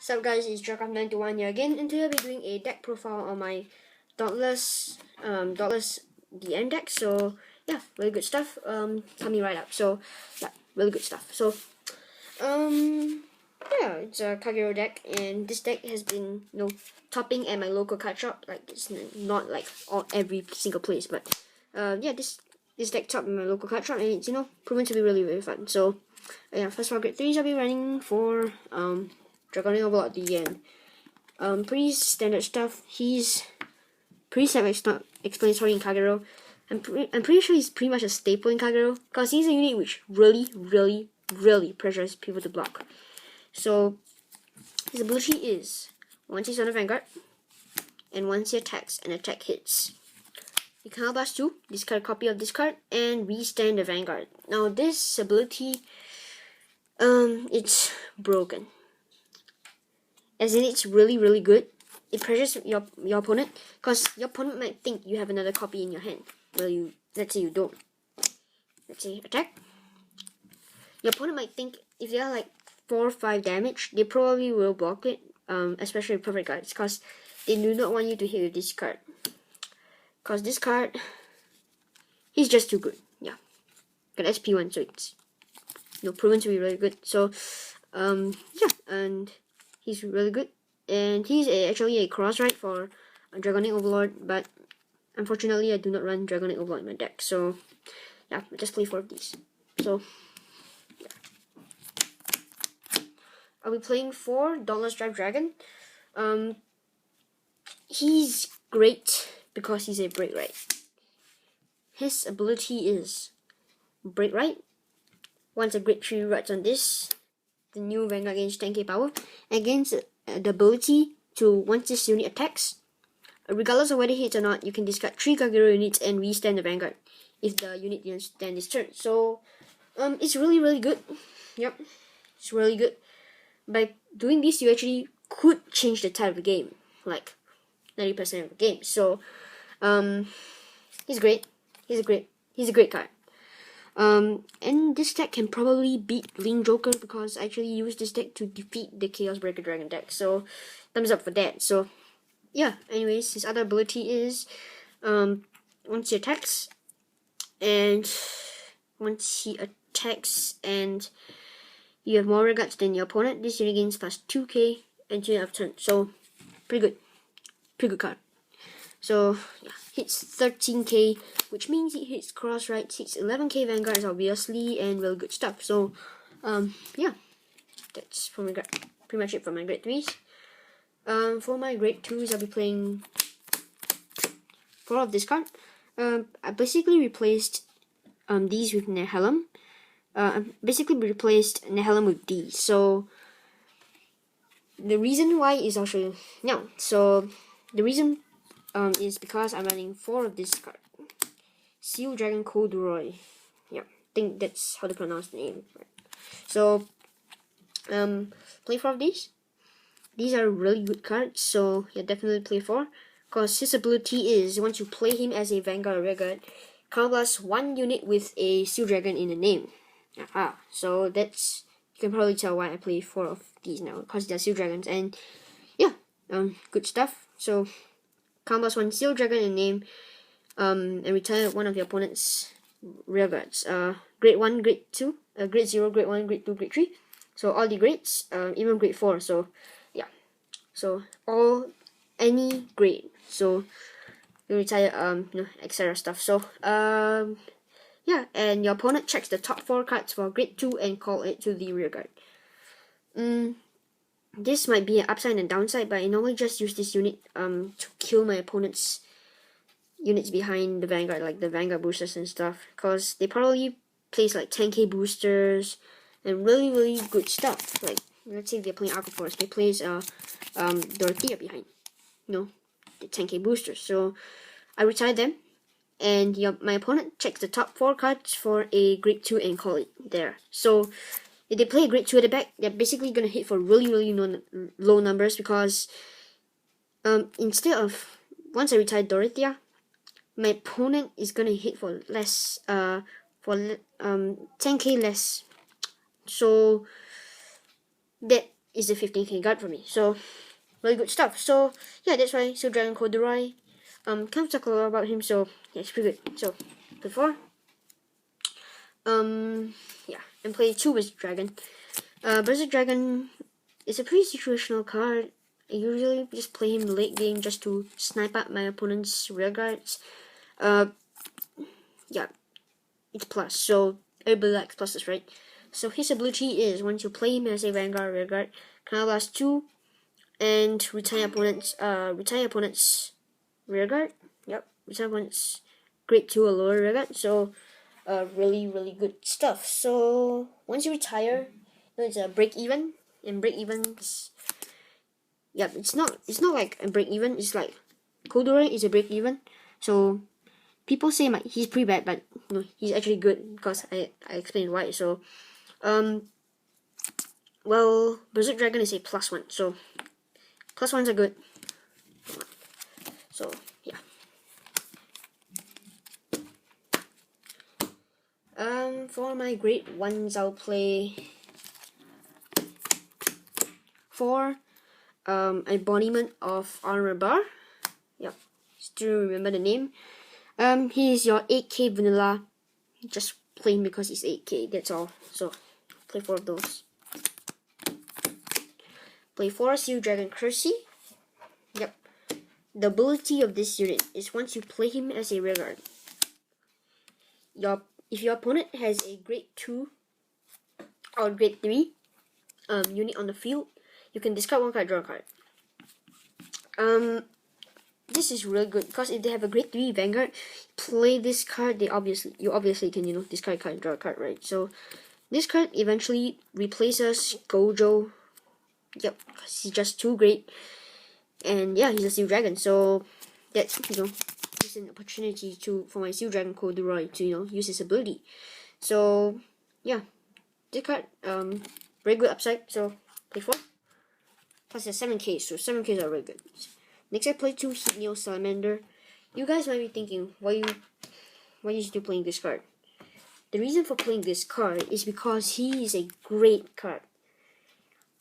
What's up guys, it's Drakath 91 here again, and today I'll be doing a deck profile on my Dauntless, the end deck. So yeah, really good stuff. Coming right up. So yeah, really good stuff. So yeah, it's a Kagero deck, and this deck has been topping at my local card shop. Like it's not like every single place, but yeah, this deck topped in my local card shop, and it's proven to be really fun. So yeah, first of all, grade 3s I'll be running for Drakath Overlord the end. Pretty standard stuff. He's pretty self-explanatory in Kagero. I'm pretty sure he's pretty much a staple in Kagero, because he's a unit which really pressures people to block. So his ability is, once he's on a Vanguard, and once he attacks, and attack hits, you can blast 2, discard a copy of this card, and restand the Vanguard. Now this ability, it's broken. As in, it's really good. It pressures your opponent, because your opponent might think you have another copy in your hand. Well, let's say you don't. Let's say attack. Your opponent might think if they are like 4 or 5 damage, they probably will block it. Especially perfect cards, because they do not want you to hit with this card. Because this card, he's just too good. Yeah, got SP1, so it's proven to be really good. So yeah, and he's really good, and he's actually a cross ride for Drakath Overlord, but unfortunately I do not run Drakath Overlord in my deck, so yeah, I just play 4 of these. So yeah, I'll be playing 4 Dauntless Dragon. He's great because he's a break right. His ability is break right. Once a grade 3 rides on this, the new Vanguard gains 10k power, and gains the ability to, once this unit attacks, regardless of whether it hits or not, you can discard 3 Kagero units and restand the Vanguard if the unit didn't stand this turn. So it's really good. Yep, it's really good. By doing this, you actually could change the tide of the game, like 90% of the game. So he's great. He's a great card. And this deck can probably beat Link Joker, because I actually used this deck to defeat the Chaos Breaker Dragon deck. So thumbs up for that. So yeah, anyways, his other ability is once he attacks and you have more regards than your opponent, this unit gains plus 2k until you have turn. So pretty good card. So yeah, hits 13k, which means it hits cross rights, hits 11k Vanguards obviously, and really good stuff. So yeah, that's for my pretty much it for my grade 3s. For my grade 2s, I'll be playing 4 of this card. I basically replaced these with Nehalem. I basically replaced Nehalem with these. So the reason why is I'll show you now. So the reason is because I'm running 4 of this card. Seal Dragon Corduroy. Yeah, I think that's how to pronounce the name. Right. So play 4 of these. These are really good cards, so yeah, definitely play 4. Because his ability is, once you play him as a Vanguard or Rearguard, counterblast 1 unit with a Seal Dragon in the name. So that's, you can probably tell why I play 4 of these now, because they're Seal Dragons, and yeah, good stuff. So counterblast 1 Seal Dragon in the name, and retire one of your opponent's rearguards. Grade 1, grade 2, grade 0, grade 1, grade 2, grade 3. So all the grades, even grade 4. So yeah, so any grade. So you retire etc. stuff. So yeah, and your opponent checks the top 4 cards for grade 2 and call it to the rearguard. This might be an upside and downside, but I normally just use this unit to kill my opponent's units behind the Vanguard, like the Vanguard boosters and stuff, because they probably place like 10k boosters and really good stuff. Like let's say they're playing Arco Force, they place Dorothea behind, the 10k boosters. So I retire them, and my opponent checks the top 4 cards for a grade 2 and call it there. So if they play a grade 2 at the back, they're basically gonna hit for really low numbers, because instead of, once I retire Dorothea, my opponent is gonna hit for less, 10k less. So that is a 15k guard for me. So really good stuff. So yeah, that's why Seal Dragon Corduroy. Can't talk a lot about him, so yeah, it's pretty good. So play 4. Yeah, and play 2 Berserk Dragon. Berserk Dragon is a pretty situational card. I usually just play him late game just to snipe at my opponent's rear guards. Yeah, it's plus, so everybody likes pluses, right? So his ability is once you play him as a Vanguard rear guard, Counterblast 2 and retire opponent's rear guard. Yep, retire opponent's grade 2 or lower rear guard. So really good stuff. So once you retire, it's a break even, and break evens. Yep, it's not like a break even. It's like Corduroy is a break even. So people say he's pretty bad, but no, he's actually good because I explained why. So well, Berserk Dragon is a +1, so +1s are good. So yeah. For my grade 1s, I'll play 4 Embodiment of Armor Bar. Yep, still remember the name. He is your 8k vanilla. Just play him because he's 8k, that's all. So play 4 of those. Play 4 Seal Dragon Cursey. Yep. The ability of this unit is once you play him as a rearguard, if your opponent has a grade 2 or grade 3 unit on the field, you can discard 1 card, draw a card. This is really good because if they have a grade 3 Vanguard, play this card, you obviously can discard a card and draw a card, right? So this card eventually replaces Gojo. Yep, because he's just too great. And yeah, he's a Seal Dragon, so that's it's an opportunity for my Seal Dragon Corduroy to use his ability. So yeah, this card very good upside. So play 4 plus a 7k, so 7k's are really good. Next I play 2 Heat Neo Salamander. You guys might be thinking, why are you still playing this card? The reason for playing this card is because he is a great card.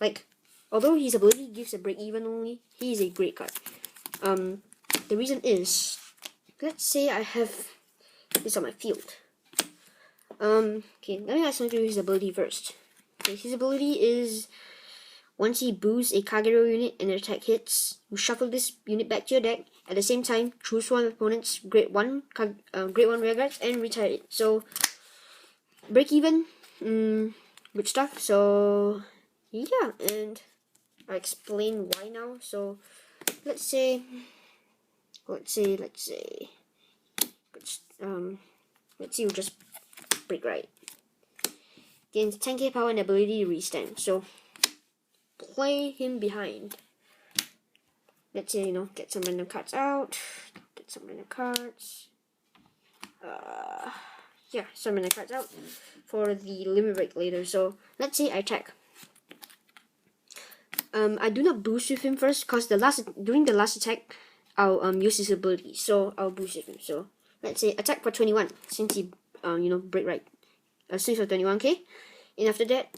Like, although his ability gives a break even only, he is a great card. The reason is, let's say I have this on my field. Okay, let me ask you to his ability first. Okay, his ability is once he boosts a Kagero unit and an attack hits, you shuffle this unit back to your deck. At the same time, choose one opponent's grade 1 rearguards and retire it. So break even, good stuff. So yeah, and I'll explain why now. So let's say you just break right. Gains 10k power and ability to restand. So play him behind. Let's say get some random cards out. Get some random cards. Yeah, some random cards out for the limit break later. So let's say I attack. I do not boost with him first because during the last attack I'll use his ability, so I'll boost with him. So let's say attack for 21 since he break right, since for 21k, and after that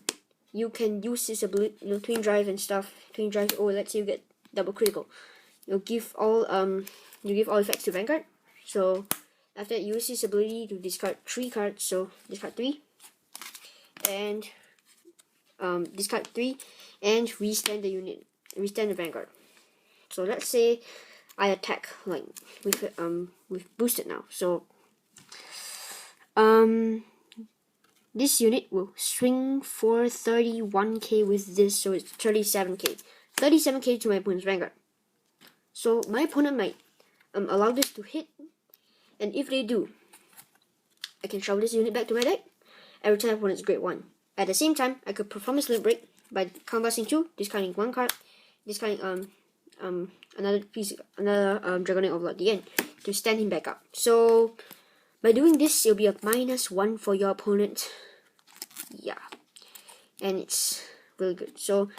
you can use his ability, twin drive and stuff. Twin drive, or let's say you get double critical, you give all effects to Vanguard. So after that, use his ability to discard 3 cards. So discard 3 and discard 3 and restand the Vanguard. So let's say I attack like with boosted now. So this unit will swing for 31k with this, so it's 37k. 37k to my opponent's Vanguard. So my opponent might allow this to hit, and if they do, I can shuffle this unit back to my deck and return my opponent's grade 1. At the same time, I could perform a limit break by counterblasting 2, discarding 1 card, discarding another Dragon Overlord at the end to stand him back up. So by doing this, it'll be a -1 for your opponent. Yeah, and it's really good. So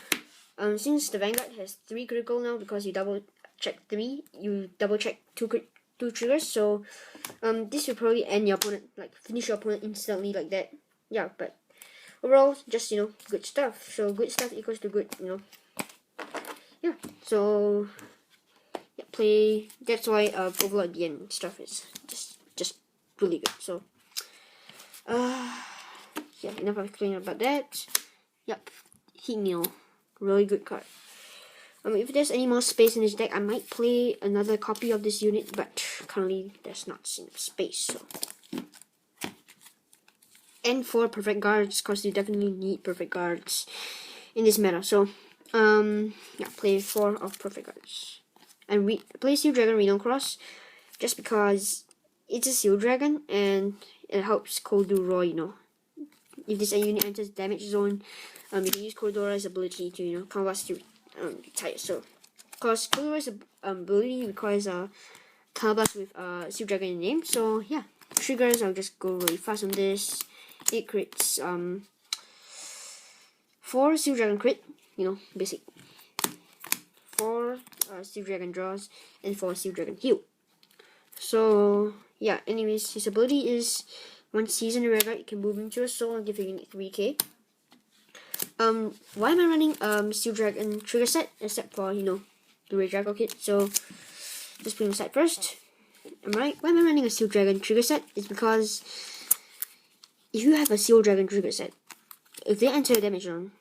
since the Vanguard has 3 critical now, because you double check 3, you double check 2 triggers. So this will probably end your opponent, like finish your opponent instantly like that. Yeah, but overall, just good stuff. So good stuff equals to good, yeah. So yeah, play. That's why Overlord at the end stuff is just really good. So yeah, enough of explaining about that. Yep, Heat Meal, really good card. If there's any more space in this deck, I might play another copy of this unit, but currently there's not enough space. So, and 4 perfect guards, because you definitely need perfect guards in this meta. So, yeah, play 4 of perfect guards, and play Steel Dragon Reno Cross, just because it's a Steel Dragon and it helps Corduroy. If this unit enters damage zone, you can use Corduroy's ability to combat Steel retire. So, because Corduroy's ability requires a combust with Steel Dragon in the name. So yeah, triggers. I'll just go really fast on this. It crits 4 Steel Dragon crit. Basic. 4 Steel Dragon draws and 4 Steel Dragon heal. So yeah. Anyways, his ability is once he's in the rearguard, you can move into a soul and give your unit 3k. Why am I running Steel Dragon trigger set except for the Ray Draco kit? So just put him aside first. Alright, why am I running a Steel Dragon trigger set? It's because if you have a Steel Dragon trigger set, if they enter a damage zone,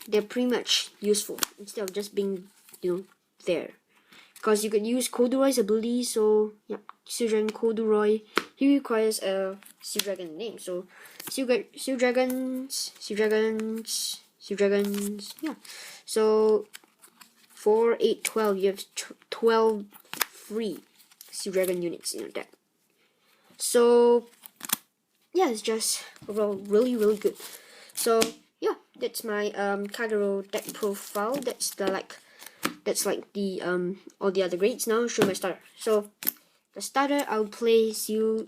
they're pretty much useful instead of just being there. Because you could use Corduroy's ability. So yeah, Steel Dragon Corduroy. He requires a Steel Dragon name. So Steel Dragons. Yeah. So 4, 8, 12. You have 12 free Steel Dragon units in your deck. So yeah, it's just overall really good. So yeah, that's my Kagero deck profile. That's like the all the other grades. Now show my starter. So the starter, I'll play Steel.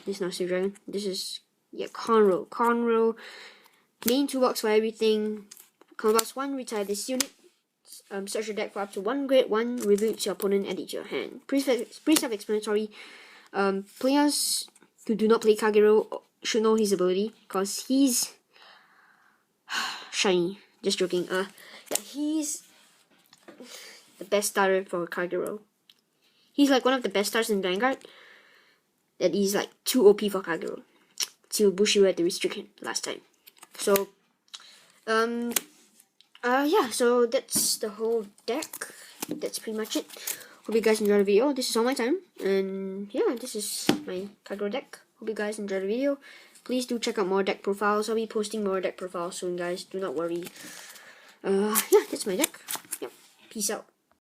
This is not Steel Dragon. This is Conroe. Main toolbox for everything. Combust 1, retire this unit. Search your deck for up to 1 grade 1. Review your opponent, add it to your hand. Pretty self-explanatory. Players who do not play Kagero should know his ability, because he's shiny. Just joking. Yeah, he's the best starter for Kagero. He's like one of the best starters in Vanguard. That is like too OP for Kagero. Till Bushido had to restrict him last time. So, yeah. So that's the whole deck. That's pretty much it. Hope you guys enjoyed the video. This is all my time, and yeah, this is my Kagero deck. Hope you guys enjoyed the video. Please do check out more deck profiles. I'll be posting more deck profiles soon, guys. Do not worry. Yeah, that's my deck. Yep. Peace out.